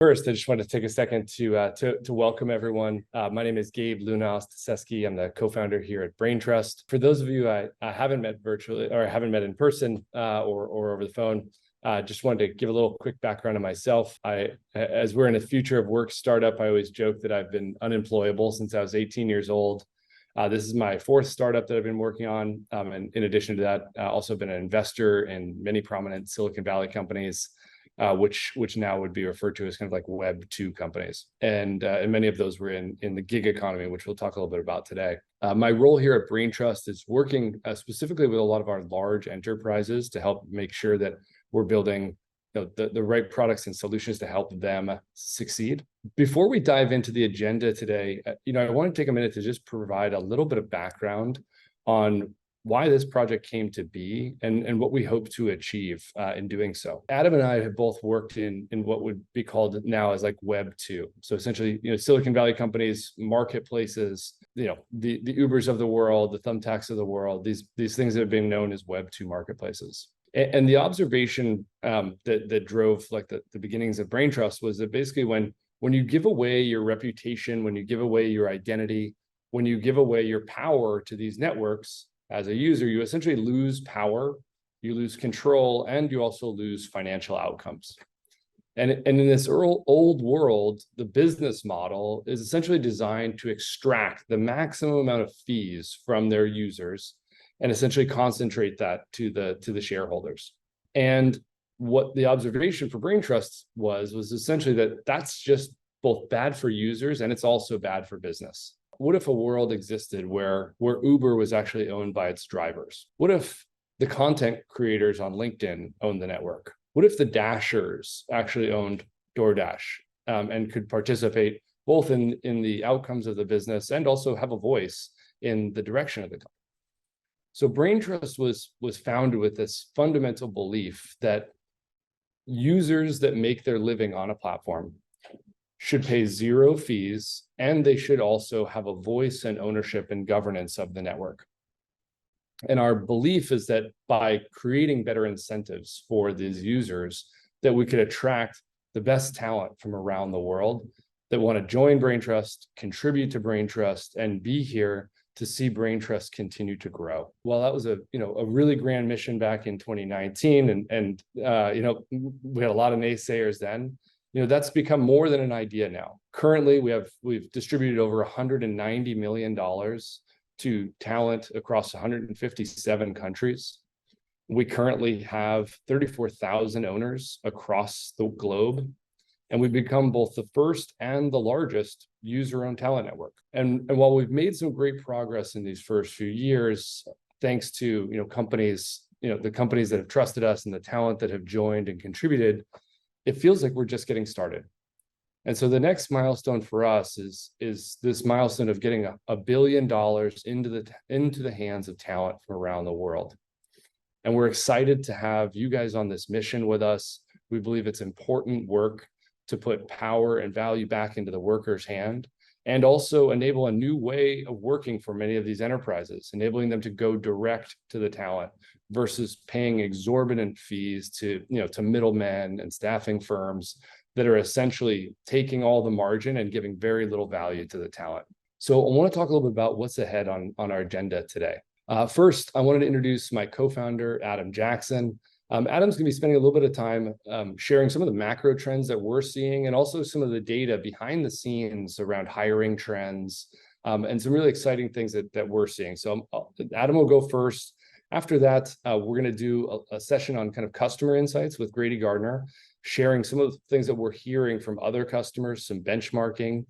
First, I just want to take a second to welcome everyone. My name is Gabe Luna-Ostaseski. I'm the co-founder here at Braintrust. For those of you I haven't met virtually or haven't met in person or over the phone, just wanted to give a little quick background on myself. As we're in a future of work startup, I always joke that I've been unemployable since I was 18 years old. This is my fourth startup that I've been working on. And in addition to that, also been an investor in many prominent Silicon Valley companies. Which now would be referred to as kind of like Web 2 companies. And many of those were in the gig economy, which we'll talk a little bit about today. My role here at Braintrust is working specifically with a lot of our large enterprises to help make sure that we're building the right products and solutions to help them succeed. Before we dive into the agenda today, I want to take a minute to just provide a little bit of background on why this project came to be and what we hope to achieve in doing so. Adam and I have both worked in what would be called now as like Web 2. So essentially, Silicon Valley companies, marketplaces, the Ubers of the world, the Thumbtacks of the world, these things that have been known as Web 2 marketplaces. And the observation that drove like the beginnings of Braintrust was that basically when you give away your reputation, when you give away your identity, when you give away your power to these networks, as a user, you essentially lose power, you lose control, and you also lose financial outcomes. And in this old world, the business model is essentially designed to extract the maximum amount of fees from their users and essentially concentrate that to the shareholders. And what the observation for Braintrust was essentially that that's just both bad for users and it's also bad for business. What if a world existed where Uber was actually owned by its drivers? What if the content creators on LinkedIn owned the network? What if the Dashers actually owned DoorDash and could participate both in the outcomes of the business and also have a voice in the direction of the company? So Braintrust was founded with this fundamental belief that users that make their living on a platform should pay zero fees, and they should also have a voice and ownership and governance of the network. And our belief is that by creating better incentives for these users, that we could attract the best talent from around the world that want to join Braintrust, contribute to Braintrust, and be here to see Braintrust continue to grow. Well, that was a really grand mission back in 2019, and we had a lot of naysayers then. That's become more than an idea now. Currently, we've distributed over $190 million to talent across 157 countries. We currently have 34,000 owners across the globe, and we've become both the first and the largest user-owned talent network. And while we've made some great progress in these first few years, thanks to companies, the companies that have trusted us and the talent that have joined and contributed, it feels like we're just getting started. And so the next milestone for us is this milestone of getting $1 billion into the hands of talent from around the world. And we're excited to have you guys on this mission with us. We believe it's important work to put power and value back into the worker's hand and also enable a new way of working for many of these enterprises, enabling them to go direct to the talent versus paying exorbitant fees to middlemen and staffing firms that are essentially taking all the margin and giving very little value to the talent. So I want to talk a little bit about what's ahead on our agenda today. First, I wanted to introduce my co-founder, Adam Jackson. Adam's going to be spending a little bit of time sharing some of the macro trends that we're seeing and also some of the data behind the scenes around hiring trends and some really exciting things that we're seeing. So Adam will go first. After that, we're going to do a session on kind of customer insights with Grady Gardner, sharing some of the things that we're hearing from other customers, some benchmarking.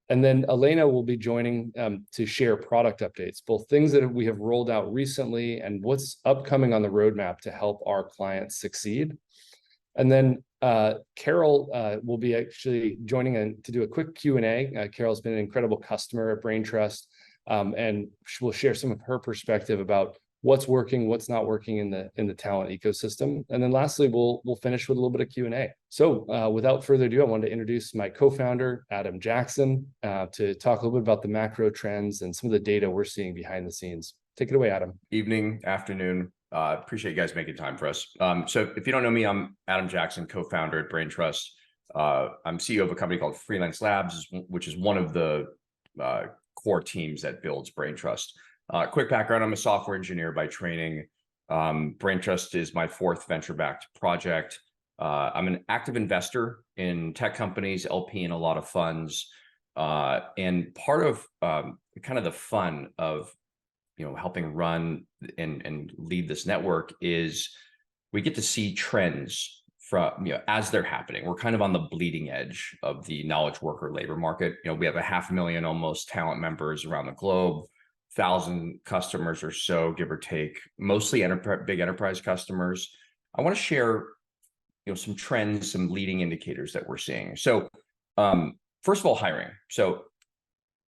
And then Elena will be joining to share product updates, both things that we have rolled out recently and what's upcoming on the roadmap to help our clients succeed. And then Carol will be actually joining in to do a quick Q&A. Carol's been an incredible customer at Braintrust, and she will share some of her perspective about what's working, what's not working in the talent ecosystem. And then lastly, we'll finish with a little bit of Q&A. So without further ado, I wanted to introduce my co-founder, Adam Jackson, to talk a little bit about the macro trends and some of the data we're seeing behind the scenes. Take it away, Adam. Evening, afternoon. Appreciate you guys making time for us. So if you don't know me, I'm Adam Jackson, co-founder at Braintrust. I'm CEO of a company called Freelance Labs, which is one of the core teams that builds Braintrust. Quick background, I'm a software engineer by training. Braintrust is my fourth venture-backed project. I'm an active investor in tech companies, LP in a lot of funds. And part of kind of the fun of helping run and lead this network is we get to see trends from as they're happening. We're kind of on the bleeding edge of the knowledge worker labor market. We have 500,000 almost talent members around the globe, 1,000 customers or so, give or take, mostly big enterprise customers. I want to share some trends, some leading indicators that we're seeing. So first of all, hiring. So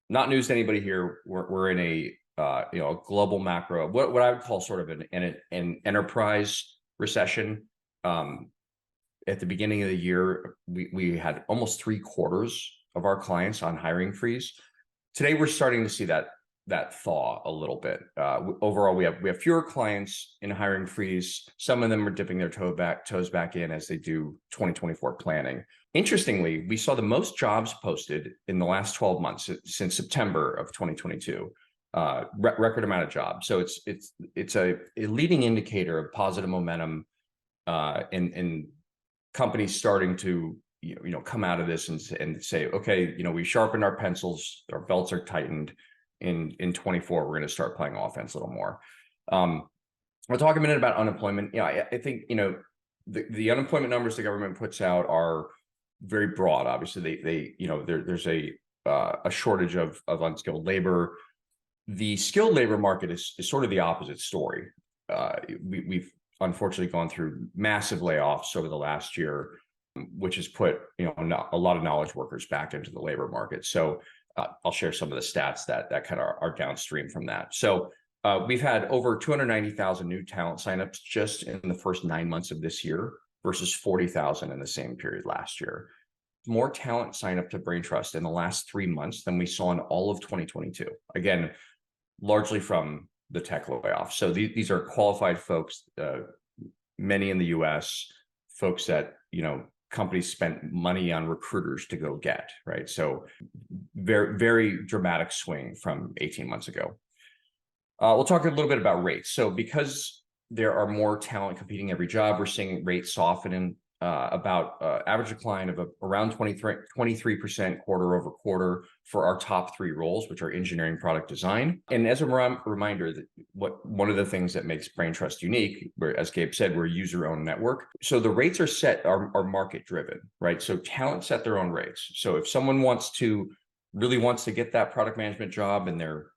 not news to anybody here. We're in a a global macro, what I would call sort of an enterprise recession. At the beginning of the year, we had almost 3/4 of our clients on hiring freeze. Today, we're starting to see that thaw a little bit. Overall, we have fewer clients in hiring freeze. Some of them are dipping their toes back in as they do 2024 planning. Interestingly, we saw the most jobs posted in the last 12 months since September of 2022. Record amount of jobs. So it's a leading indicator of positive momentum in companies starting to come out of this and say, okay, we sharpened our pencils, our belts are tightened. In 24, we're going to start playing offense a little more. We'll talk a minute about unemployment. I think the unemployment numbers the government puts out are very broad. Obviously, there's a shortage of unskilled labor. The skilled labor market is sort of the opposite story. We've unfortunately gone through massive layoffs over the last year, which has put a lot of knowledge workers back into the labor market. So I'll share some of the stats that kind of are downstream from that. So we've had over 290,000 new talent signups just in the first 9 months of this year versus 40,000 in the same period last year. More talent sign up to Braintrust in the last 3 months than we saw in all of 2022. Again, largely from the tech layoffs. So these are qualified folks, many in the US, folks that companies spent money on recruiters to go get, right? So very, very dramatic swing from 18 months ago. We'll talk a little bit about rates. So because there are more talent competing every job, we're seeing rates soften about average decline of around 23% quarter over quarter for our top 3 roles, which are engineering, product design. And as a reminder, that one of the things that makes Braintrust unique, as Gabe said, we're a user-owned network. So the rates are market driven, right? So talent set their own rates. So if someone really wants to get that product management job and they're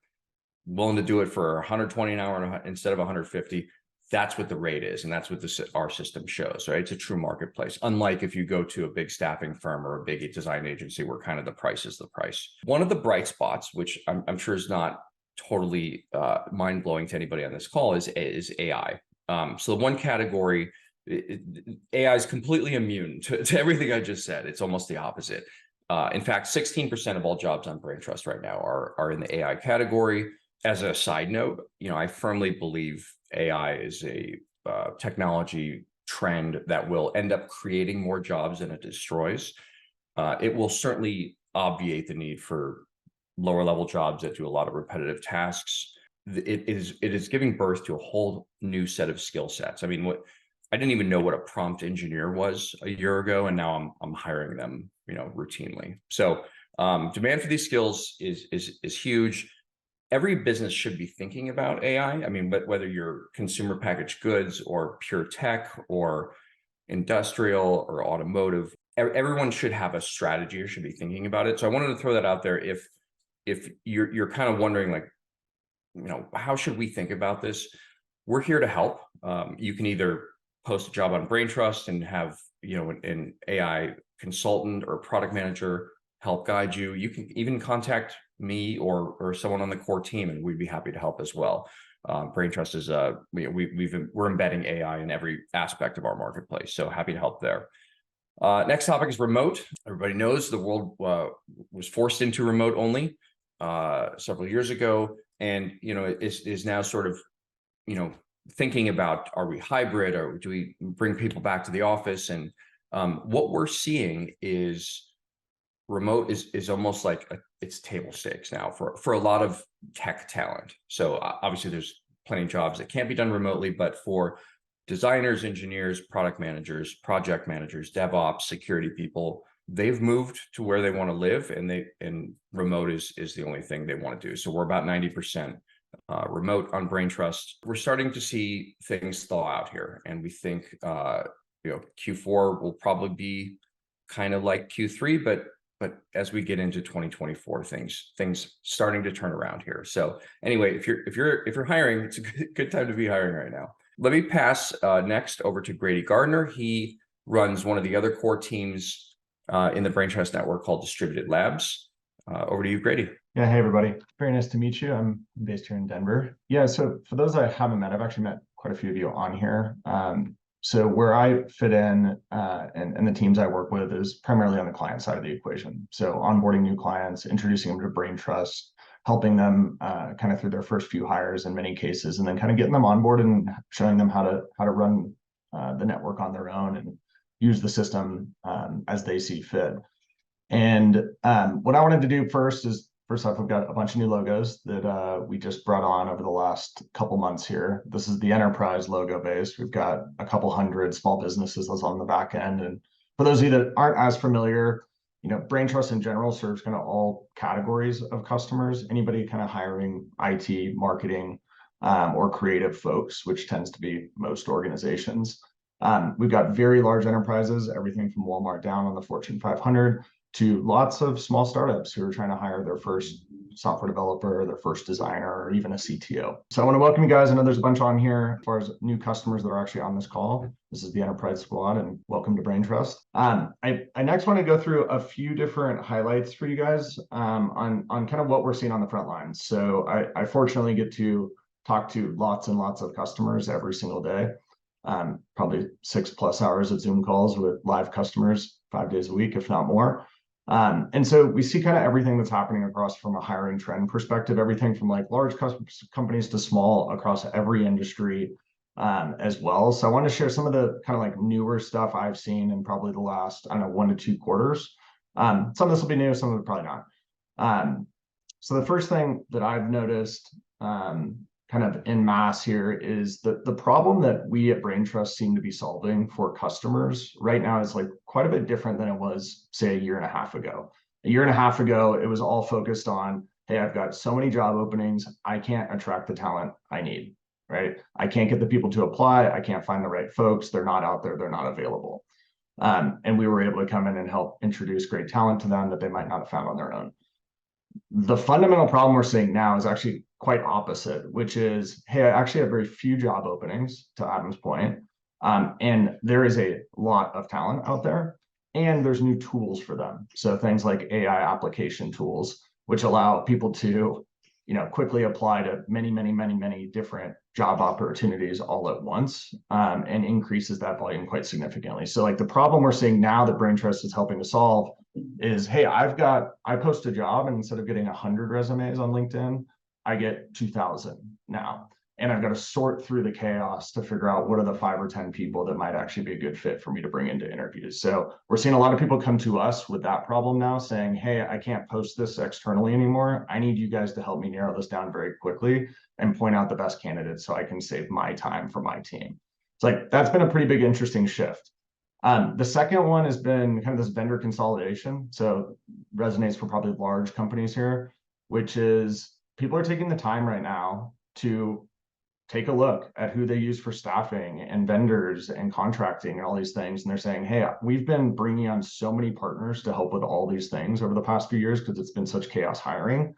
willing to do it for 120 an hour instead of 150, that's what the rate is. And that's what our system shows, right? It's a true marketplace. Unlike if you go to a big staffing firm or a big design agency where kind of the price is the price. One of the bright spots, which I'm sure is not totally mind-blowing to anybody on this call, is AI. So the one category, AI is completely immune to everything I just said. It's almost the opposite. In fact, 16% of all jobs on Braintrust right now are in the AI category. As a side note, I firmly believe AI is a technology trend that will end up creating more jobs than it destroys. It will certainly obviate the need for lower level jobs that do a lot of repetitive tasks. It is giving birth to a whole new set of skill sets. I mean, I didn't even know what a prompt engineer was a year ago, and now I'm hiring them, routinely. So demand for these skills is huge. Every business should be thinking about AI. I mean, but whether you're consumer packaged goods or pure tech or industrial or automotive, everyone should have a strategy or should be thinking about it. So I wanted to throw that out there. If you're kind of wondering, like, how should we think about this? We're here to help. You can either post a job on Braintrust and have an AI consultant or product manager help guide you. You can even contact me or someone on the core team, and we'd be happy to help as well. Braintrust is we're embedding AI in every aspect of our marketplace, so happy to help there. Next topic is remote. Everybody knows the world was forced into remote only several years ago, and is now sort of thinking about, are we hybrid or do we bring people back to the office? And What we're seeing is remote is almost like it's table stakes now for a lot of tech talent. So obviously there's plenty of jobs that can't be done remotely, but for designers, engineers, product managers, project managers, DevOps, security people, they've moved to where they want to live, and remote is the only thing they want to do. So we're about 90% remote on Braintrust. We're starting to see things thaw out here, and we think Q4 will probably be kind of like Q3, but as we get into 2024, things starting to turn around here. So anyway, if you're hiring, it's a good time to be hiring right now. Let me pass next over to Grady Gardner. He runs one of the other core teams in the Braintrust network called Distributed Labs. Over to you, Grady. Yeah, hey everybody. Very nice to meet you. I'm based here in Denver. Yeah, so for those I haven't met, I've actually met quite a few of you on here. So where I fit in and the teams I work with is primarily on the client side of the equation. So onboarding new clients, introducing them to Braintrust, helping them kind of through their first few hires in many cases, and then kind of getting them on board and showing them how to run the network on their own and use the system as they see fit. And what I wanted to do first off, we've got a bunch of new logos that we just brought on over the last couple months here. This is the enterprise logo base. We've got a couple hundred small businesses that's on the back end. And for those of you that aren't as familiar, Braintrust in general serves kind of all categories of customers, anybody kind of hiring IT, marketing, or creative folks, which tends to be most organizations. We've got very large enterprises, everything from Walmart down on the Fortune 500 to lots of small startups who are trying to hire their first software developer, their first designer, or even a CTO. So I want to welcome you guys. I know there's a bunch on here as far as new customers that are actually on this call. This is the Enterprise Squad, and welcome to Braintrust. I next want to go through a few different highlights for you guys on kind of what we're seeing on the front lines. So I fortunately get to talk to lots and lots of customers every single day. Probably 6+ hours of Zoom calls with live customers 5 days a week, if not more. And so we see kind of everything that's happening across from a hiring trend perspective, everything from like large companies to small across every industry as well. So I want to share some of the kind of like newer stuff I've seen in probably the last, 1 to 2 quarters. Some of this will be new, some of it probably not. So the first thing that I've noticed kind of en masse here is the problem that we at Braintrust seem to be solving for customers right now is like quite a bit different than it was, say, a year and a half ago. A year and a half ago, it was all focused on, hey, I've got so many job openings, I can't attract the talent I need, right? I can't get the people to apply, I can't find the right folks, they're not out there, they're not available. And we were able to come in and help introduce great talent to them that they might not have found on their own. The fundamental problem we're seeing now is actually quite opposite, which is, hey, I actually have very few job openings, to Adam's point, and there is a lot of talent out there, and there's new tools for them. So things like AI application tools, which allow people to, quickly apply to many different job opportunities all at once, and increases that volume quite significantly. So like the problem we're seeing now that Braintrust is helping to solve is, hey, I post a job, and instead of getting 100 resumes on LinkedIn, I get 2,000 now. And I've got to sort through the chaos to figure out what are the 5 or 10 people that might actually be a good fit for me to bring into interviews. So we're seeing a lot of people come to us with that problem now, saying, hey, I can't post this externally anymore. I need you guys to help me narrow this down very quickly and point out the best candidates so I can save my time for my team. It's like, that's been a pretty big, interesting shift. The second one has been kind of this vendor consolidation. So resonates for probably large companies here, which is people are taking the time right now to take a look at who they use for staffing and vendors and contracting and all these things. And they're saying, hey, we've been bringing on so many partners to help with all these things over the past few years because it's been such chaos hiring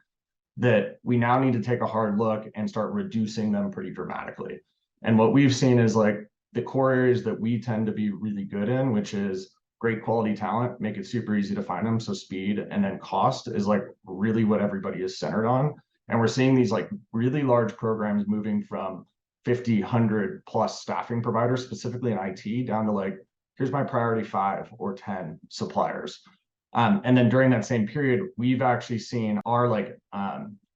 that we now need to take a hard look and start reducing them pretty dramatically. And what we've seen is like the core areas that we tend to be really good in, which is great quality talent, make it super easy to find them. So speed and then cost is like really what everybody is centered on. And we're seeing these like really large programs moving from 50, 100+ staffing providers, specifically in IT, down to like, here's my priority 5 or 10 suppliers. And then during that same period, we've actually seen our like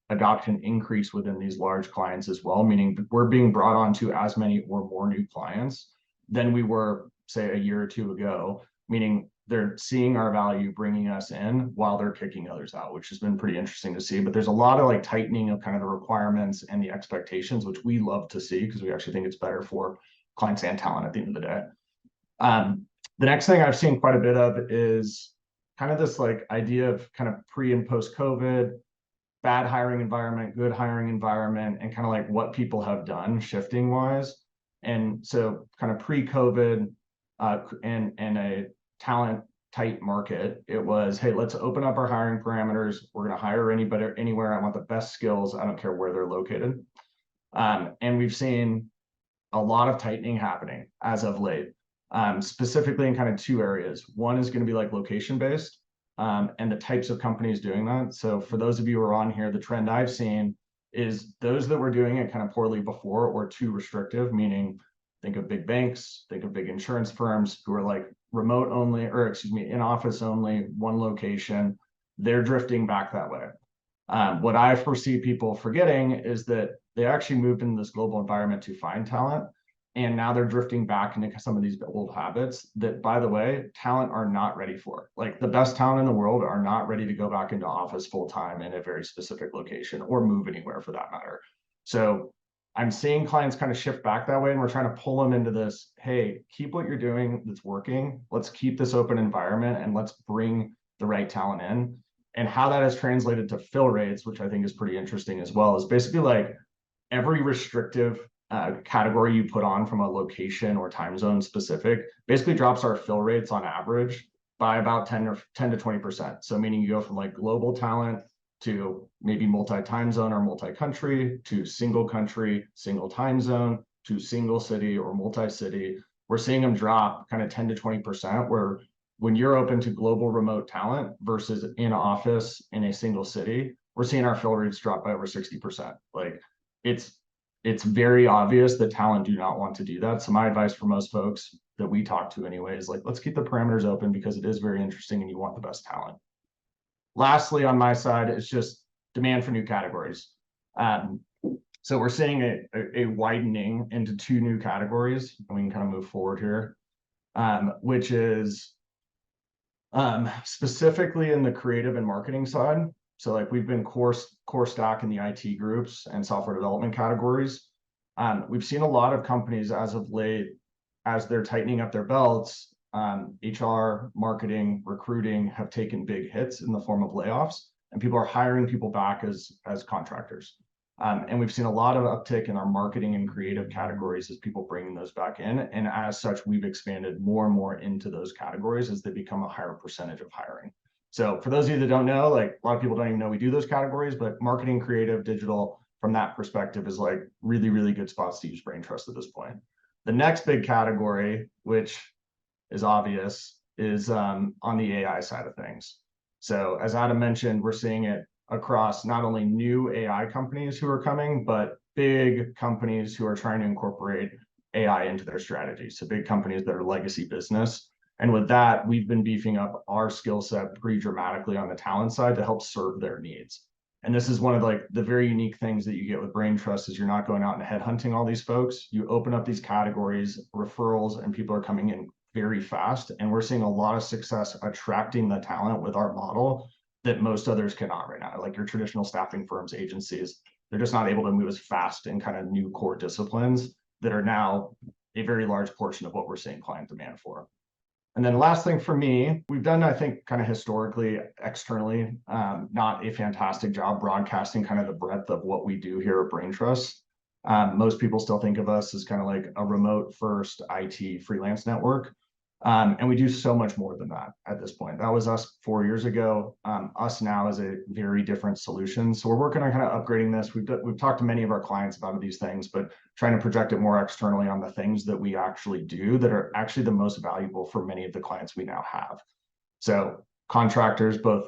adoption increase within these large clients as well, meaning we're being brought on to as many or more new clients than we were, say, a year or 2 ago, meaning they're seeing our value, bringing us in while they're kicking others out, which has been pretty interesting to see. But there's a lot of like tightening of kind of the requirements and the expectations, which we love to see because we actually think it's better for clients and talent at the end of the day. The next thing I've seen quite a bit of is kind of this like idea of kind of pre and post COVID, bad hiring environment, good hiring environment, and kind of like what people have done shifting wise. And so kind of pre-COVID and a talent tight market, it was, hey, let's open up our hiring parameters. We're going to hire anybody anywhere. I want the best skills. I don't care where they're located. And we've seen a lot of tightening happening as of late, specifically in kind of two areas. One is going to be like location based, and the types of companies doing that. So for those of you who are on here, the trend I've seen is those that were doing it kind of poorly before or too restrictive, meaning think of big banks, think of big insurance firms who are like remote only, or excuse me, in office only, one location. They're drifting back that way. What I foresee people forgetting is that they actually moved into this global environment to find talent. And now they're drifting back into some of these old habits that, by the way, talent are not ready for. Like the best talent in the world are not ready to go back into office full time in a very specific location or move anywhere for that matter. So I'm seeing clients kind of shift back that way, and we're trying to pull them into this, hey, keep what you're doing that's working. Let's keep this open environment and let's bring the right talent in. And how that has translated to fill rates, which I think is pretty interesting as well, is basically like every restrictive category you put on from a location or time zone specific basically drops our fill rates on average by about 10 to 20%. So meaning you go from like global talent to maybe multi-time zone or multi-country to single country, single time zone to single city or multi-city. We're seeing them drop kind of 10 to 20%, where when you're open to global remote talent versus in office in a single city, we're seeing our fill rates drop by over 60%. Like it's very obvious that talent do not want to do that. So my advice for most folks that we talk to anyway is like, let's keep the parameters open because it is very interesting and you want the best talent. Lastly, on my side, it's just demand for new categories. So we're seeing a widening into two new categories, and we can kind of move forward here, which is specifically in the creative and marketing side. So like we've been core stack in the IT groups and software development categories. We've seen a lot of companies as of late, as they're tightening up their belts, HR, marketing, recruiting have taken big hits in the form of layoffs, and people are hiring people back as contractors. And we've seen a lot of uptick in our marketing and creative categories as people bringing those back in. And as such, we've expanded more and more into those categories as they become a higher percentage of hiring. So for those of you that don't know, like a lot of people don't even know we do those categories, but marketing, creative, digital, from that perspective is like really, really good spots to use Braintrust at this point. The next big category, which is obvious, is on the AI side of things. So as Adam mentioned, we're seeing it across not only new AI companies who are coming, but big companies who are trying to incorporate AI into their strategy. So big companies that are legacy business. And with that, we've been beefing up our skill set pretty dramatically on the talent side to help serve their needs. And this is one of like the very unique things that you get with Braintrust is you're not going out and headhunting all these folks. You open up these categories, referrals, and people are coming in very fast. And we're seeing a lot of success attracting the talent with our model that most others cannot right now. Like your traditional staffing firms, agencies, they're just not able to move as fast in kind of new core disciplines that are now a very large portion of what we're seeing client demand for. And then the last thing for me, we've done, I think, kind of historically, externally, not a fantastic job broadcasting kind of the breadth of what we do here at Braintrust. Most people still think of us as kind of like a remote first IT freelance network. And we do so much more than that at this point. That was us 4 years ago. Us now is a very different solution. So we're working on kind of upgrading this. We've talked to many of our clients about these things, but trying to project it more externally on the things that we actually do that are actually the most valuable for many of the clients we now have. So contractors, both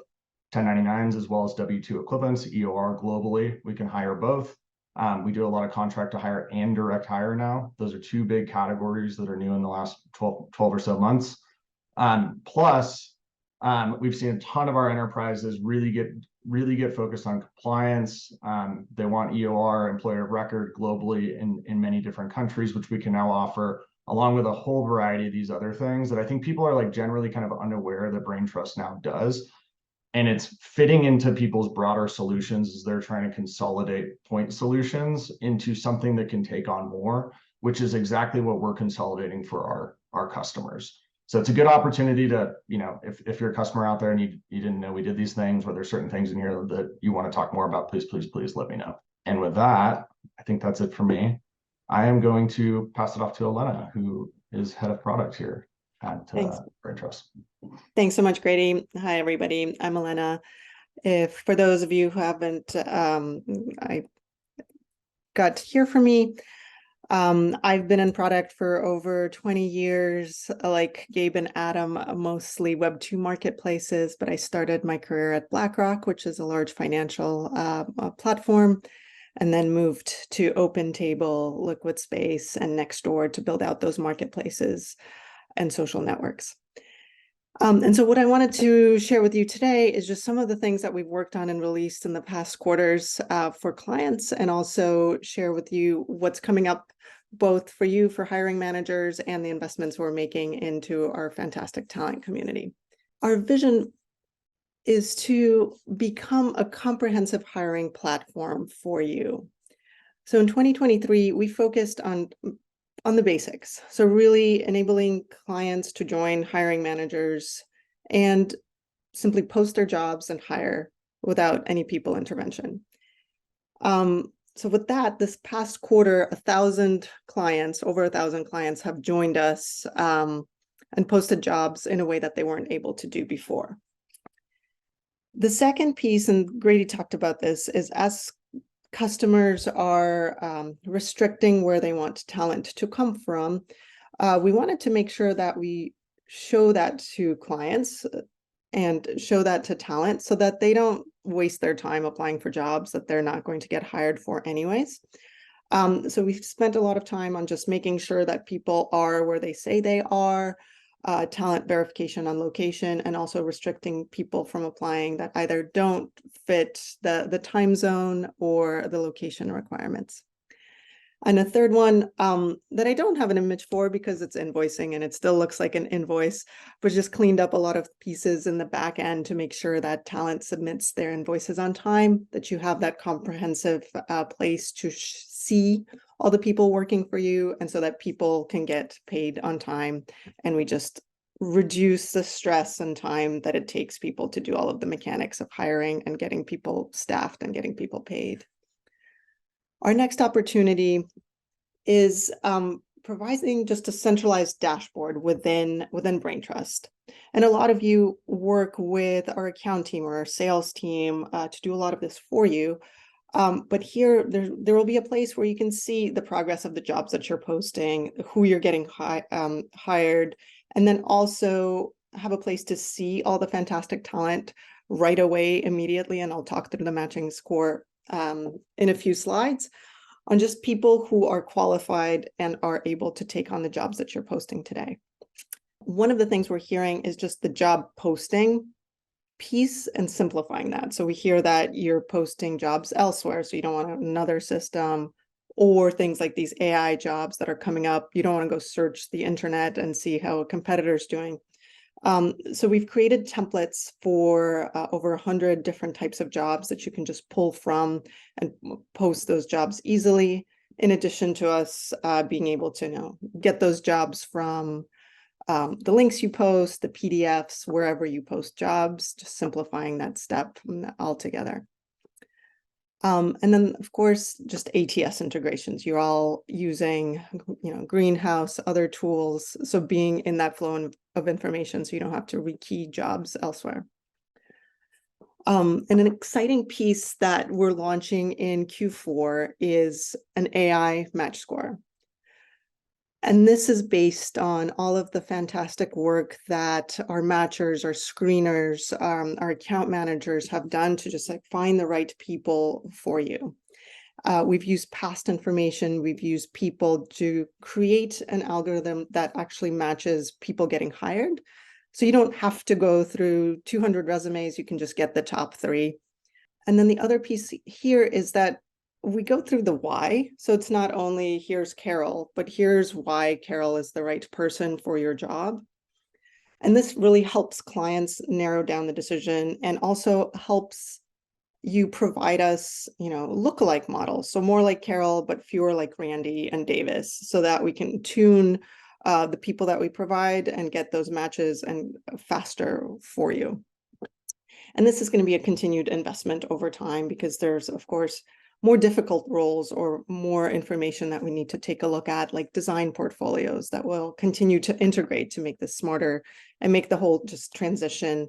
1099s as well as W-2 equivalents, EOR globally, we can hire both. We do a lot of contract to hire and direct hire now. Those are two big categories that are new in the last 12 or so months. Plus, we've seen a ton of our enterprises really get focused on compliance. They want EOR, employer of record globally in many different countries, which we can now offer along with a whole variety of these other things that I think people are like generally kind of unaware that Braintrust now does. And it's fitting into people's broader solutions as they're trying to consolidate point solutions into something that can take on more, which is exactly what we're consolidating for our customers. So it's a good opportunity to, if you're a customer out there and you didn't know we did these things, or there's certain things in here that you want to talk more about, please let me know. And with that, I think that's it for me. I am going to pass it off to Elena, who is head of product here at Braintrust. Thanks so much, Grady. Hi, everybody. I'm Elena. For those of you who haven't I got to hear from me, I've been in product for over 20 years, like Gabe and Adam, mostly Web 2 marketplaces, but I started my career at BlackRock, which is a large financial platform, and then moved to OpenTable, Liquid Space, and Nextdoor to build out those marketplaces and social networks. And so what I wanted to share with you today is just some of the things that we've worked on and released in the past quarters for clients, and also share with you what's coming up both for you, for hiring managers, and the investments we're making into our fantastic talent community. Our vision is to become a comprehensive hiring platform for you. So in 2023, we focused on the basics. So really enabling clients to join hiring managers and simply post their jobs and hire without any people intervention. So with that, this past quarter, over 1,000 clients have joined us and posted jobs in a way that they weren't able to do before. The second piece, and Grady talked about this, is as customers are restricting where they want talent to come from, we wanted to make sure that we show that to clients and show that to talent so that they don't waste their time applying for jobs that they're not going to get hired for anyways. So we've spent a lot of time on just making sure that people are where they say they are, talent verification on location, and also restricting people from applying that either don't fit the time zone or the location requirements. And a third one that I don't have an image for because it's invoicing and it still looks like an invoice, but just cleaned up a lot of pieces in the back end to make sure that talent submits their invoices on time, that you have that comprehensive place to see all the people working for you, and so that people can get paid on time. And we just reduce the stress and time that it takes people to do all of the mechanics of hiring and getting people staffed and getting people paid. Our next opportunity is providing just a centralized dashboard within Braintrust. And a lot of you work with our account team or our sales team to do a lot of this for you. But here, there will be a place where you can see the progress of the jobs that you're posting, who you're getting hired, and then also have a place to see all the fantastic talent right away, immediately. And I'll talk through the matching score in a few slides on just people who are qualified and are able to take on the jobs that you're posting today. One of the things we're hearing is just the job posting piece and simplifying that. So we hear that you're posting jobs elsewhere, so you don't want another system, or things like these AI jobs that are coming up. You don't want to go search the internet and see how a competitor's doing. So we've created templates for over 100 different types of jobs that you can just pull from and post those jobs easily, in addition to us being able to get those jobs from the links you post, the PDFs, wherever you post jobs, just simplifying that step altogether. And then, of course, just ATS integrations. You're all using, Greenhouse, other tools. So being in that flow of information, so you don't have to rekey jobs elsewhere. And an exciting piece that we're launching in Q4 is an AI match score. And this is based on all of the fantastic work that our matchers, our screeners, our account managers have done to just find the right people for you. We've used past information. We've used people to create an algorithm that actually matches people getting hired. So you don't have to go through 200 resumes. You can just get the top 3. And then the other piece here is that we go through the why. So it's not only here's Carol, but here's why Carol is the right person for your job. And this really helps clients narrow down the decision and also helps you provide us, lookalike models. So more like Carol, but fewer like Randy and Davis, so that we can tune the people that we provide and get those matches and faster for you. And this is going to be a continued investment over time because there's, of course, more difficult roles or more information that we need to take a look at, like design portfolios that will continue to integrate to make this smarter and make the whole just transition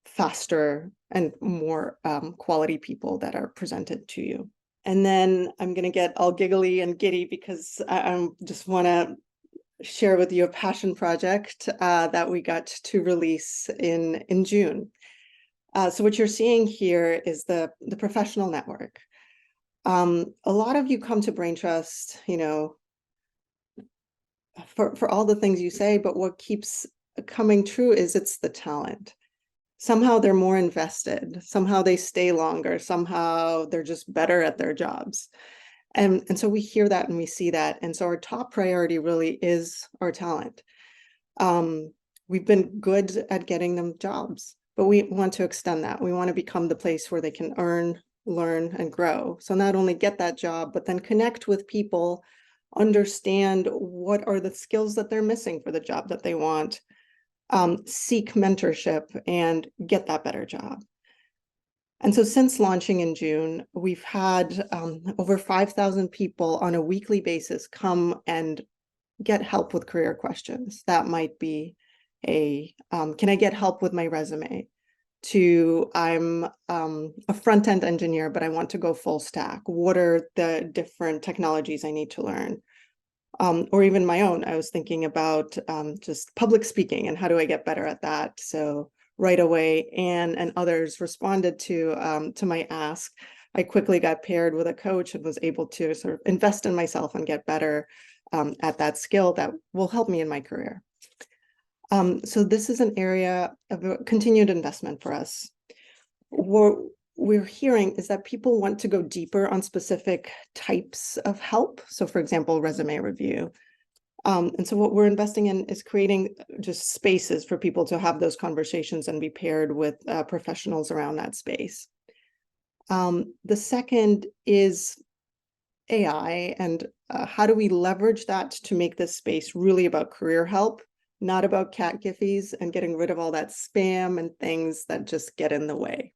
faster and more quality people that are presented to you. And then I'm going to get all giggly and giddy because I just want to share with you a passion project that we got to release in June. So what you're seeing here is the professional network. A lot of you come to Braintrust, for all the things you say, but what keeps coming true is it's the talent. Somehow they're more invested, somehow they stay longer, somehow they're just better at their jobs. And so we hear that and we see that. And so our top priority really is our talent. We've been good at getting them jobs, but we want to extend that. We want to become the place where they can earn, learn, and grow. So not only get that job, but then connect with people, understand what are the skills that they're missing for the job that they want, seek mentorship, and get that better job. And so since launching in June, we've had over 5,000 people on a weekly basis come and get help with career questions. That might be can I get help with my resume? To I'm a front-end engineer, but I want to go full stack. What are the different technologies I need to learn? Or even my own, I was thinking about just public speaking and how do I get better at that? So right away, Anne and others responded to my ask. I quickly got paired with a coach and was able to sort of invest in myself and get better at that skill that will help me in my career. So this is an area of continued investment for us. What we're hearing is that people want to go deeper on specific types of help. So for example, resume review. And so what we're investing in is creating just spaces for people to have those conversations and be paired with professionals around that space. The second is AI and how do we leverage that to make this space really about career help, not about cat giffies and getting rid of all that spam and things that just get in the way.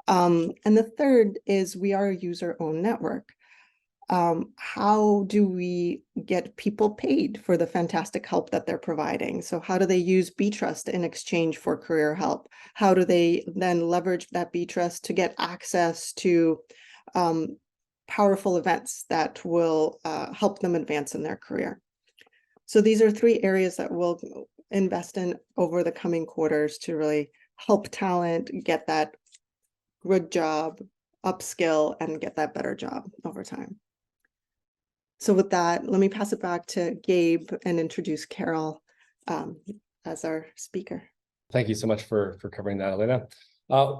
And the third is we are a user-owned network. How do we get people paid for the fantastic help that they're providing? So how do they use Braintrust in exchange for career help? How do they then leverage that Braintrust to get access to powerful events that will help them advance in their career? So these are three areas that we'll invest in over the coming quarters to really help talent get that good job, upskill, and get that better job over time. So with that, let me pass it back to Gabe and introduce Carol as our speaker. Thank you so much for covering that, Elena.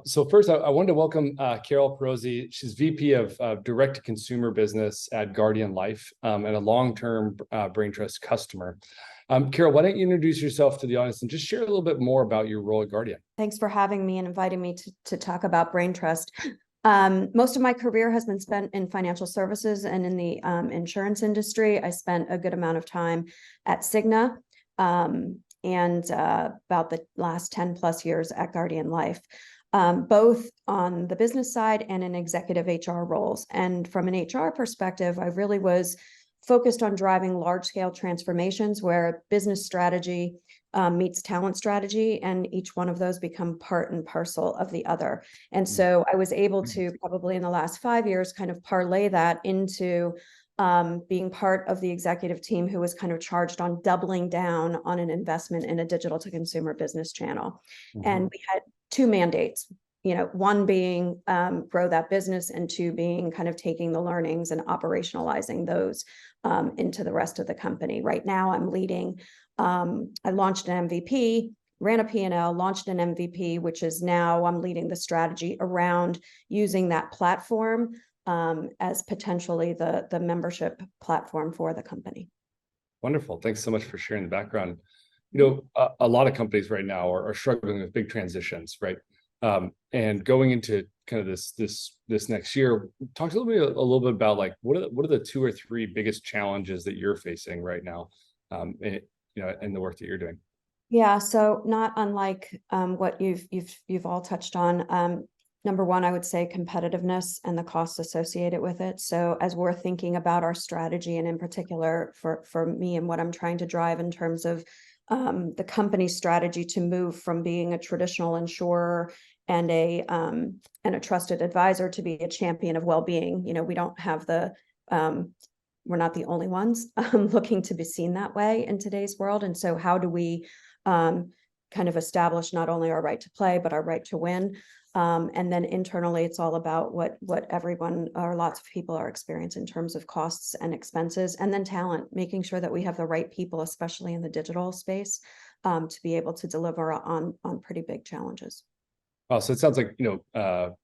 So first, I wanted to welcome Carol Perosi. She's VP of direct-to-consumer business at Guardian Life and a long-term Braintrust customer. Carol, why don't you introduce yourself to the audience and just share a little bit more about your role at Guardian? Thanks for having me and inviting me to talk about Braintrust. Most of my career has been spent in financial services and in the insurance industry. I spent a good amount of time at Cigna and about the last 10 plus years at Guardian Life, both on the business side and in executive HR roles. And from an HR perspective, I really was focused on driving large-scale transformations where business strategy meets talent strategy, and each one of those become part and parcel of the other. And so I was able to probably in the last 5 years kind of parlay that into being part of the executive team who was kind of charged on doubling down on an investment in a digital to consumer business channel. And we had two mandates, one being grow that business, and two being kind of taking the learnings and operationalizing those into the rest of the company. Right now I'm leading, I launched an MVP, ran a P&L, launched an MVP, which is now I'm leading the strategy around using that platform as potentially the membership platform for the company. Wonderful. Thanks so much for sharing the background. A lot of companies right now are struggling with big transitions, right? And going into kind of this next year, talk a little bit about like what are the 2 or 3 biggest challenges that you're facing right now, in the work that you're doing? Yeah, so not unlike what you've all touched on. Number one, I would say competitiveness and the costs associated with it. So as we're thinking about our strategy, and in particular for me and what I'm trying to drive in terms of the company's strategy to move from being a traditional insurer and a trusted advisor to be a champion of well-being. We don't have we're not the only ones looking to be seen that way in today's world. And so how do we kind of establish not only our right to play, but our right to win? And then internally, it's all about what everyone or lots of people are experiencing in terms of costs and expenses, and then talent, making sure that we have the right people, especially in the digital space, to be able to deliver on pretty big challenges. Oh, so it sounds like,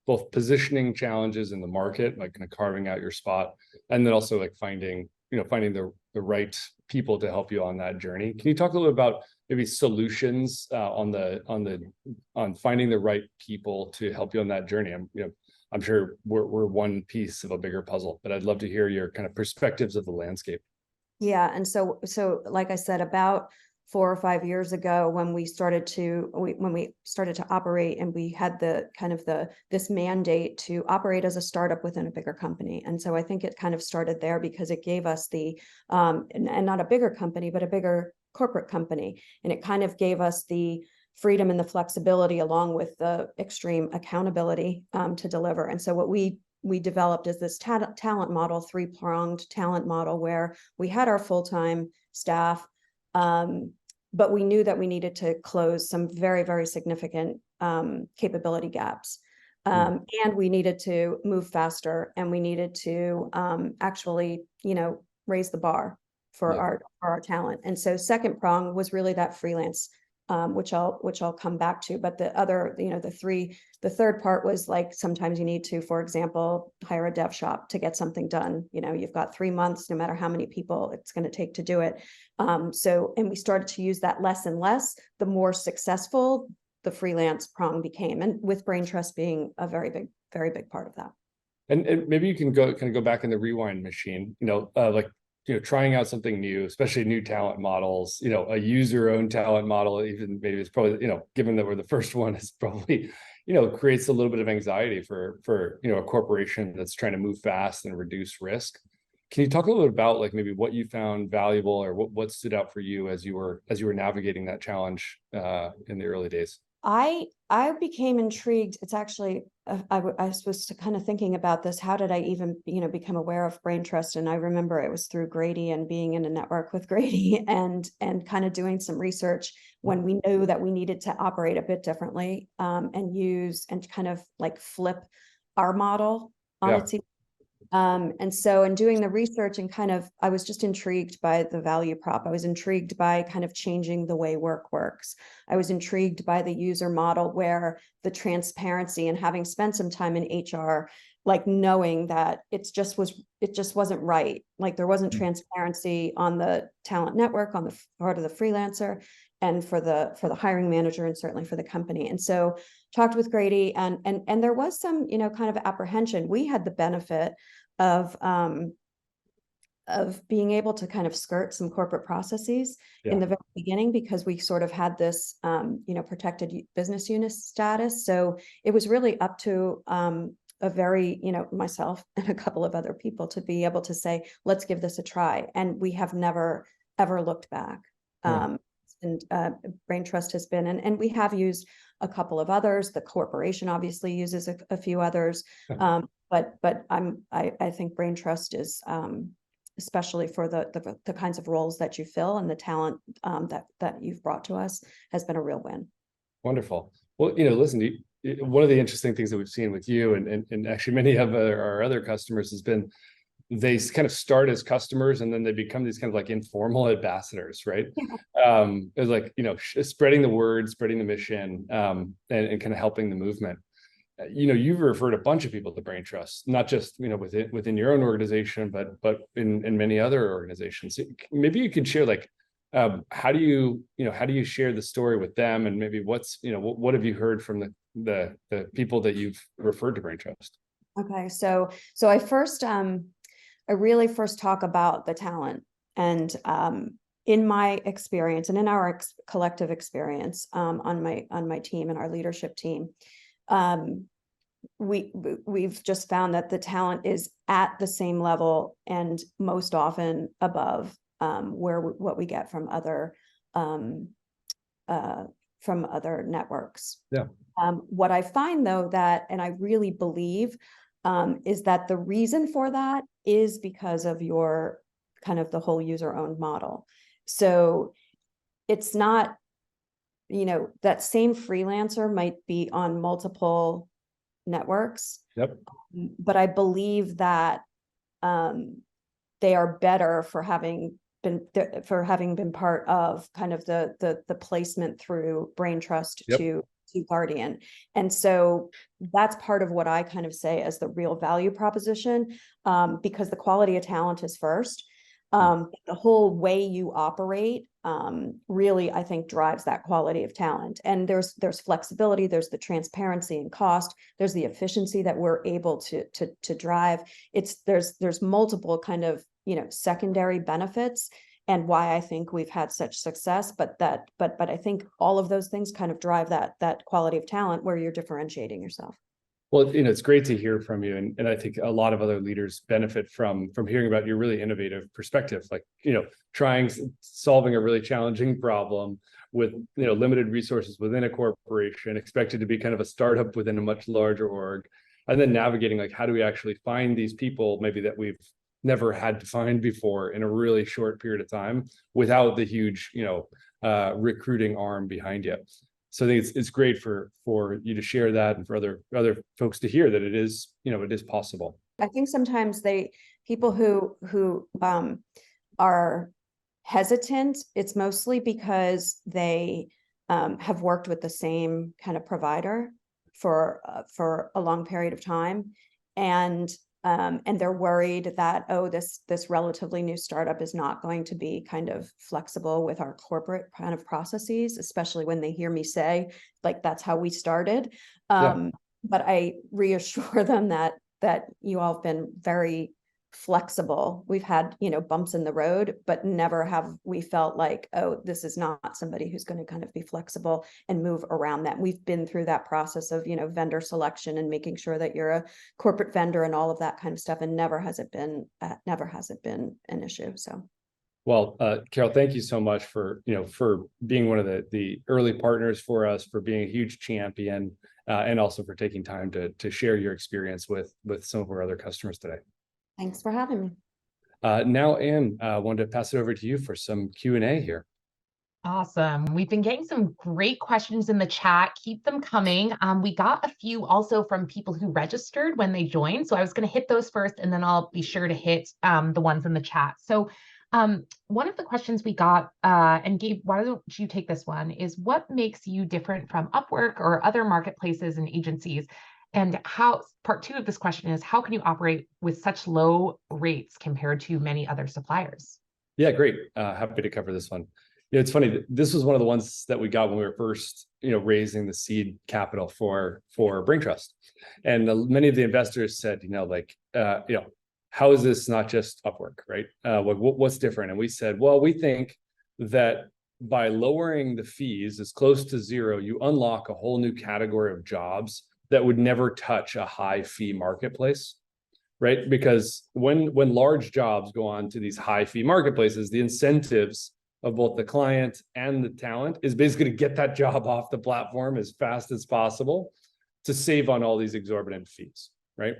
both positioning challenges in the market, like kind of carving out your spot, and then also like finding the right people to help you on that journey. Can you talk a little bit about maybe solutions on finding the right people to help you on that journey? I'm sure we're one piece of a bigger puzzle, but I'd love to hear your kind of perspectives of the landscape. Yeah, and so like I said, about 4 or 5 years ago, when we started to operate, and we had this mandate to operate as a startup within a bigger company. And so I think it kind of started there because it gave us and not a bigger company, but a bigger corporate company. And it kind of gave us the freedom and the flexibility, along with the extreme accountability, to deliver. And so what we developed is this talent model, 3-pronged talent model, where we had our full-time staff, but we knew that we needed to close some very, very significant capability gaps. And we needed to move faster, and we needed to actually, raise the bar for our talent. And so second prong was really that freelance, which I'll come back to. But the other, the third part was like, sometimes you need to, for example, hire a dev shop to get something done. You've got 3 months, no matter how many people it's going to take to do it. And we started to use that less and less, the more successful the freelance prong became, and with Braintrust being a very big part of that. And maybe you can go back in the rewind machine, trying out something new, especially new talent models, a user-owned talent model, even maybe it's probably, given that we're the first one, is probably, creates a little bit of anxiety for a corporation that's trying to move fast and reduce risk. Can you talk a little bit about like maybe what you found valuable, or what stood out for you as you were navigating that challenge in the early days? I became intrigued. It's actually, I was kind of thinking about this. How did I even, become aware of Braintrust? And I remember it was through Grady and being in a network with Grady, and kind of doing some research when we knew that we needed to operate a bit differently, and use and kind of like flip our model on its. And so in doing the research, and I was just intrigued by the value prop. I was intrigued by kind of changing the way work works. I was intrigued by the user model, where the transparency, and having spent some time in HR, like knowing that it just wasn't right. Like there wasn't transparency on the talent network, on the part of the freelancer, and for the hiring manager, and certainly for the company. And so talked with Grady, and there was some, kind of apprehension. We had the benefit of being able to kind of skirt some corporate processes in the very beginning, because we sort of had this, protected business unit status. So it was really up to a very, myself and a couple of other people to be able to say, let's give this a try. And we have never, ever looked back. And Braintrust has been, and we have used a couple of others. The corporation obviously uses a few others. But I think Braintrust is, especially for the kinds of roles that you fill, and the talent that you've brought to us, has been a real win. Wonderful. Well, listen, one of the interesting things that we've seen with you, and actually many of our other customers, has been they kind of start as customers, and then they become these kind of like informal ambassadors, right? It's like, spreading the word, spreading the mission, and kind of helping the movement. you've referred a bunch of people to Braintrust, not just, within your own organization, but in many other organizations. Maybe you could share, like, how do you share the story with them, and maybe what have you heard from the people that you've referred to Braintrust? Okay, so I really first talk about the talent, and in my experience and in our collective experience on my team and our leadership team, we've just found that the talent is at the same level and most often above what we get from other networks. Yeah. What I find, though, and I really believe is that the reason for that is because of your kind of the whole user-owned model. So it's not, that same freelancer might be on multiple networks. Yep. But I believe that they are better for having been part of kind of the placement through Braintrust Yep. to Guardian. And so that's part of what I kind of say as the real value proposition, because the quality of talent is first. The whole way you operate really, I think, drives that quality of talent. And there's flexibility, there's the transparency and cost, there's the efficiency that we're able to drive. There's multiple kind of secondary benefits, and why I think we've had such success. But I think all of those things kind of drive that quality of talent where you're differentiating yourself. Well, it's great to hear from you, and I think a lot of other leaders benefit from hearing about your really innovative perspective, like solving a really challenging problem with limited resources within a corporation, expected to be kind of a startup within a much larger org, and then navigating, like, how do we actually find these people maybe that we've never had to find before in a really short period of time without the huge recruiting arm behind you. So I think it's great for you to share that, and for other folks to hear that it is possible. I think sometimes people who are hesitant, it's mostly because they have worked with the same kind of provider for a long period of time, and they're worried that, this relatively new startup is not going to be kind of flexible with our corporate kind of processes, especially when they hear me say, like, that's how we started. Yeah. But I reassure them that you all have been very flexible. We've had, bumps in the road, but never have we felt like, this is not somebody who's going to kind of be flexible and move around that. We've been through that process of, vendor selection and making sure that you're a corporate vendor and all of that kind of stuff. And never has it been an issue. So. Well, Carol, thank you so much for being one of the early partners for us, for being a huge champion, and also for taking time to share your experience with some of our other customers today. Thanks for having me. Now, Anne, I wanted to pass it over to you for some Q&A here. Awesome. We've been getting some great questions in the chat. Keep them coming. We got a few also from people who registered when they joined. So I was going to hit those first, and then I'll be sure to hit the ones in the chat. So one of the questions we got, and Gabe, why don't you take this one, is what makes you different from Upwork or other marketplaces and agencies? And part two of this question is, how can you operate with such low rates compared to many other suppliers? Yeah, great. Happy to cover this one. It's funny, this was one of the ones that we got when we were first, raising the seed capital for Braintrust. And many of the investors said, how is this not just Upwork, right? What's different? And we said, well, we think that by lowering the fees as close to zero, you unlock a whole new category of jobs that would never touch a high fee marketplace, right? Because when large jobs go on to these high fee marketplaces, the incentives of both the client and the talent is basically to get that job off the platform as fast as possible to save on all these exorbitant fees, right?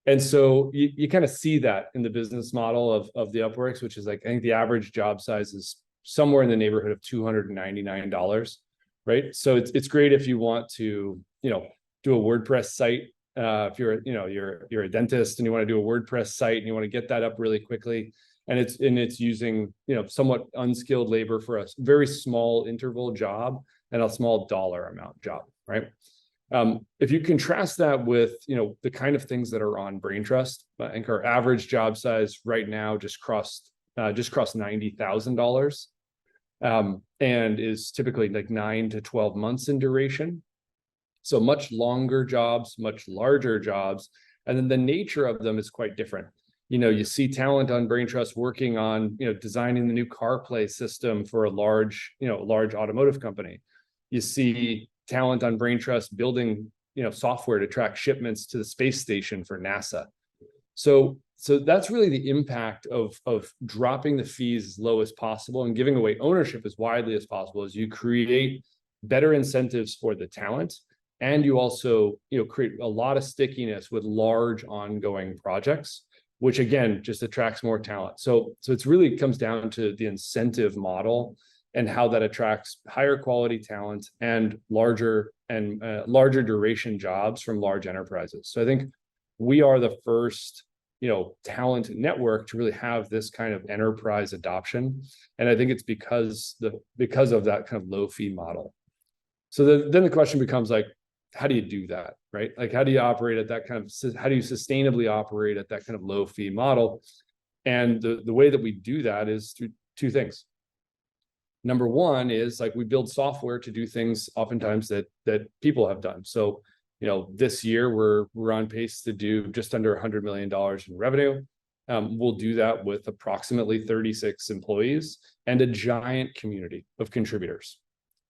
And so you kind of see that in the business model of the Upworks, which is, like, I think the average job size is somewhere in the neighborhood of $299, right? So it's great if you want to, do a WordPress site. If you're a dentist and you want to do a WordPress site and you want to get that up really quickly, and it's using, somewhat unskilled labor for a very small interval job and a small dollar amount job, right? If you contrast that with, the kind of things that are on Braintrust, I think our average job size right now just crossed $90,000, and is typically like 9 to 12 months in duration. So much longer jobs, much larger jobs, and then the nature of them is quite different. You see talent on Braintrust working on, designing the new CarPlay system for a large automotive company. You see talent on Braintrust building, software to track shipments to the space station for NASA. So that's really the impact of dropping the fees as low as possible and giving away ownership as widely as possible. As you create better incentives for the talent, and you also, create a lot of stickiness with large ongoing projects, which again just attracts more talent. So it's really comes down to the incentive model and how that attracts higher quality talent and larger duration jobs from large enterprises. So I think we are the first, talent network to really have this kind of enterprise adoption, and I think it's because of that kind of low fee model. So then the question becomes like, how do you do that, right? Like, how do you operate at that how do you sustainably operate at that kind of low fee model? And the way that we do that is through two things. Number one is like we build software to do things oftentimes that people have done. So, this year we're on pace to do just under $100 million in revenue. We'll do that with approximately 36 employees and a giant community of contributors.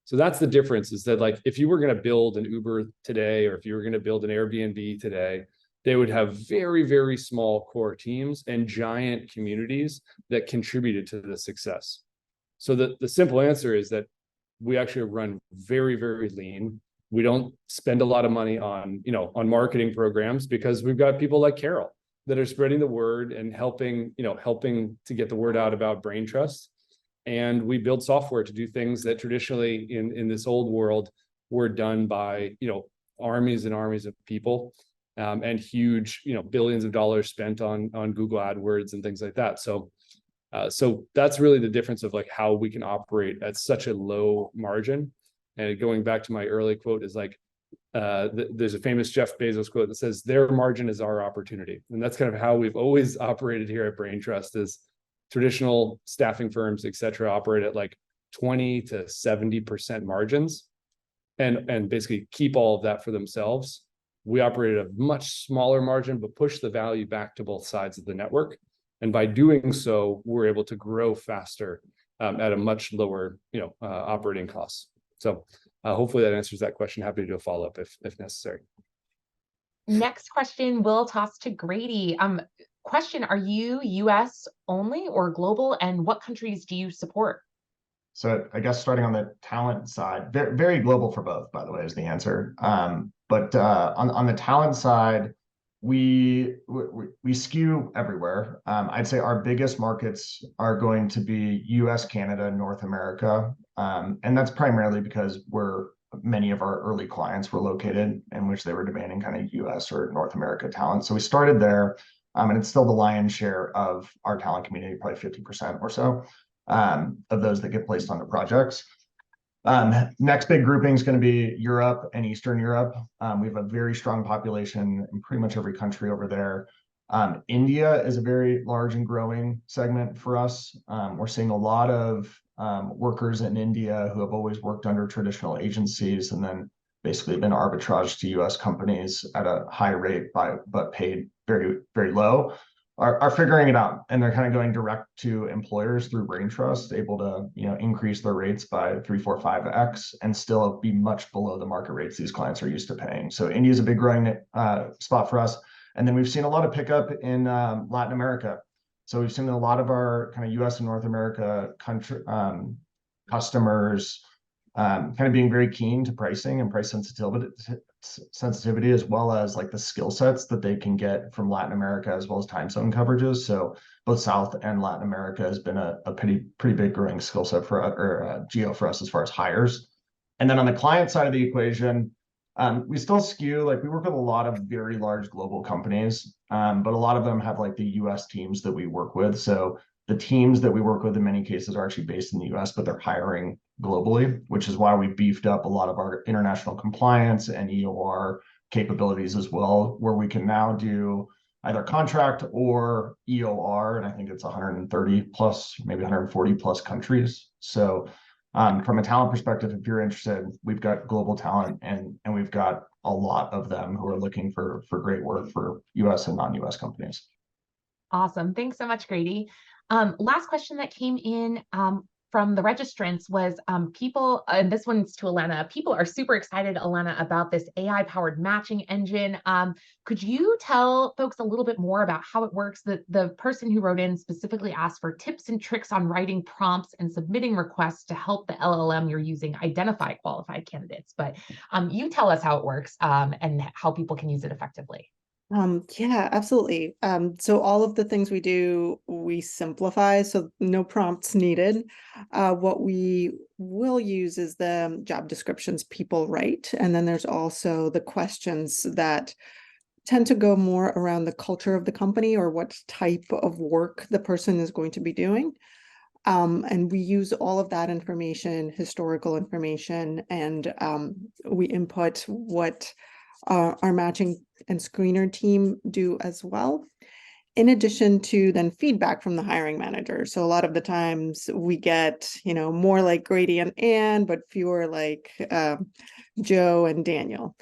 So that's the difference, is that like if you were going to build an Uber today, or if you were going to build an Airbnb today, they would have very, very small core teams and giant communities that contributed to the success. So the simple answer is that we actually run very, very lean. We don't spend a lot of money on marketing programs, because we've got people like Carol that are spreading the word and helping to get the word out about Braintrust. And we build software to do things that traditionally in this old world were done by, armies and armies of people, and huge, billions of dollars spent on Google AdWords and things like that. So that's really the difference of like how we can operate at such a low margin. And going back to my early quote is like, there's a famous Jeff Bezos quote that says, "Their margin is our opportunity." And that's kind of how we've always operated here at Braintrust. Is traditional staffing firms, et cetera, operate at like 20 to 70% margins and basically keep all of that for themselves. We operate at a much smaller margin, but push the value back to both sides of the network. And by doing so, we're able to grow faster at a much lower, operating costs. So hopefully that answers that question. Happy to do a follow-up if necessary. Next question, we'll toss to Grady. Question, are you US only or global, and what countries do you support? So I guess starting on the talent side, very, very global for both, by the way, is the answer. But on the talent side, we skew everywhere. I'd say our biggest markets are going to be US, Canada, North America. And that's primarily because many of our early clients were located in which they were demanding kind of US or North America talent. So we started there, and it's still the lion's share of our talent community, probably 50% or so of those that get placed on the projects. Next big grouping is going to be Europe and Eastern Europe. We have a very strong population in pretty much every country over there. India is a very large and growing segment for us. We're seeing a lot of workers in India who have always worked under traditional agencies and then basically been arbitraged to US companies at a high rate but paid very, very low. Are figuring it out, and they're kind of going direct to employers through Braintrust, able to increase their rates by 3, 4, 5x and still be much below the market rates these clients are used to paying. So India is a big growing spot for us, and then we've seen a lot of pickup in Latin America. So we've seen a lot of our kind of US and North America customers kind of being very keen to pricing and price sensitivity, as well as like the skill sets that they can get from Latin America, as well as time zone coverages. So both South and Latin America has been a pretty big growing skill set for geo for us as far as hires. And then on the client side of the equation, we still skew, like we work with a lot of very large global companies, but a lot of them have like the US teams that we work with. So The teams that we work with in many cases are actually based in the US, but they're hiring globally, which is why we beefed up a lot of our international compliance and EOR capabilities as well, where we can now do either contract or EOR, and I think it's 130 plus, maybe 140 plus countries. So from a talent perspective, if you're interested, we've got global talent and we've got a lot of them who are looking for great work for US and non-US companies. Awesome. Thanks so much, Grady. Last question that came in from the registrants was people, and this one's to Elena, people are super excited, Elena, about this AI-powered matching engine. Could you tell folks a little bit more about how it works? The person who wrote in specifically asked for tips and tricks on writing prompts and submitting requests to help the LLM you're using identify qualified candidates. But you tell us how it works and how people can use it effectively. Yeah, absolutely. So all of the things we do, we simplify, so no prompts needed. What we will use is the job descriptions people write, and then there's also the questions that tend to go more around the culture of the company or what type of work the person is going to be doing. And we use all of that information, historical information, and we input what our matching and screener team do as well, in addition to then feedback from the hiring manager. So a lot of the times we get, more like Grady and Ann, but fewer like Joe and Daniel.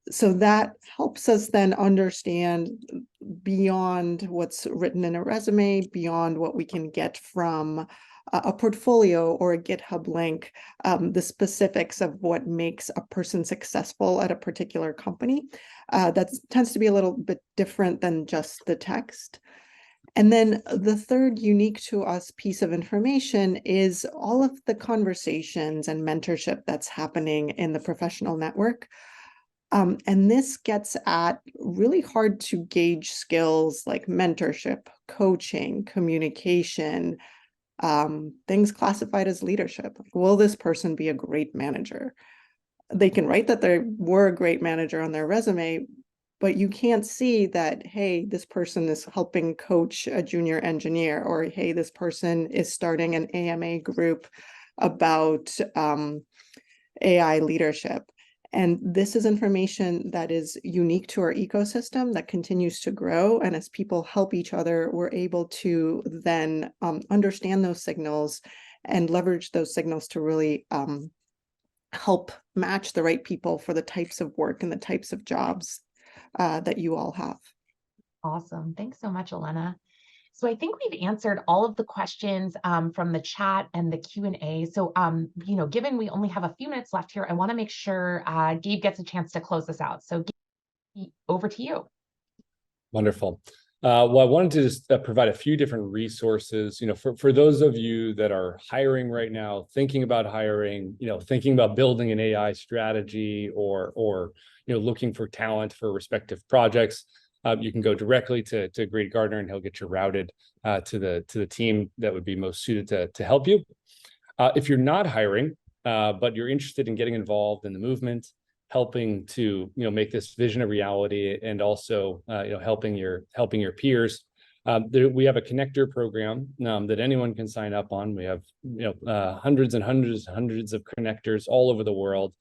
So that helps us then understand beyond what's written in a resume, beyond what we can get from a portfolio or a GitHub link, the specifics of what makes a person successful at a particular company. That tends to be a little bit different than just the text. And then the third unique to us piece of information is all of the conversations and mentorship that's happening in the professional network. And this gets at really hard to gauge skills like mentorship, coaching, communication, things classified as leadership. Will this person be a great manager? They can write that they were a great manager on their resume, but you can't see that, hey, this person is helping coach a junior engineer, or hey, this person is starting an AMA group about AI leadership. And this is information that is unique to our ecosystem that continues to grow. And as people help each other, we're able to then understand those signals and leverage those signals to really help match the right people for the types of work and the types of jobs that you all have. Awesome. Thanks so much, Elena. So I think we've answered all of the questions from the chat and the Q&A. So, given we only have a few minutes left here, I want to make sure Gabe gets a chance to close this out. So Gabe, over to you. Wonderful. Well, I wanted to just provide a few different resources, for those of you that are hiring right now, thinking about hiring, thinking about building an AI strategy or looking for talent for respective projects. You can go directly to Grady Gardner and he'll get you routed to the team that would be most suited to help you. If you're not hiring, but you're interested in getting involved in the movement, helping to make this vision a reality, and also helping your peers, we have a connector program that anyone can sign up on. We have hundreds and hundreds of connectors all over the world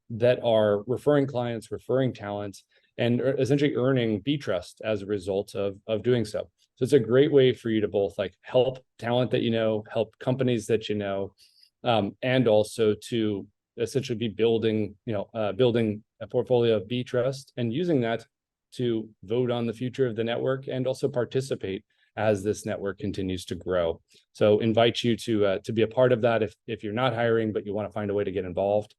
that are referring clients, referring talent, and essentially earning Braintrust as a result of doing so. So it's a great way for you to both help talent that help companies that and also to essentially be building a portfolio of Braintrust and using that to vote on the future of the network and also participate as this network continues to grow. So invite you to be a part of that if you're not hiring, but you want to find a way to get involved.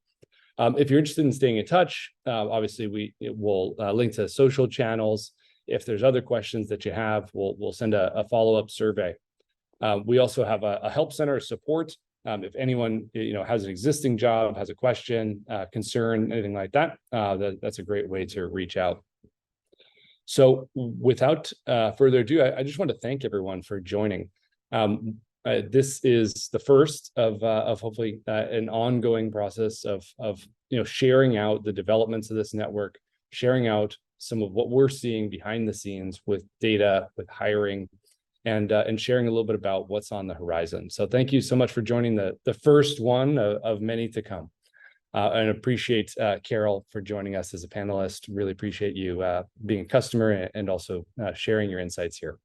If you're interested in staying in touch, obviously we will link to social channels. If there's other questions that you have, we'll send a follow-up survey. We also have a help center support. If anyone has an existing job, has a question, concern, anything like that, that's a great way to reach out. So without further ado, I just want to thank everyone for joining. This is the first of hopefully an ongoing process of sharing out the developments of this network, sharing out some of what we're seeing behind the scenes with data, with hiring, and sharing a little bit about what's on the horizon. So thank you so much for joining the first one of many to come. And appreciate Carol for joining us as a panelist. Really appreciate you being a customer and also sharing your insights here.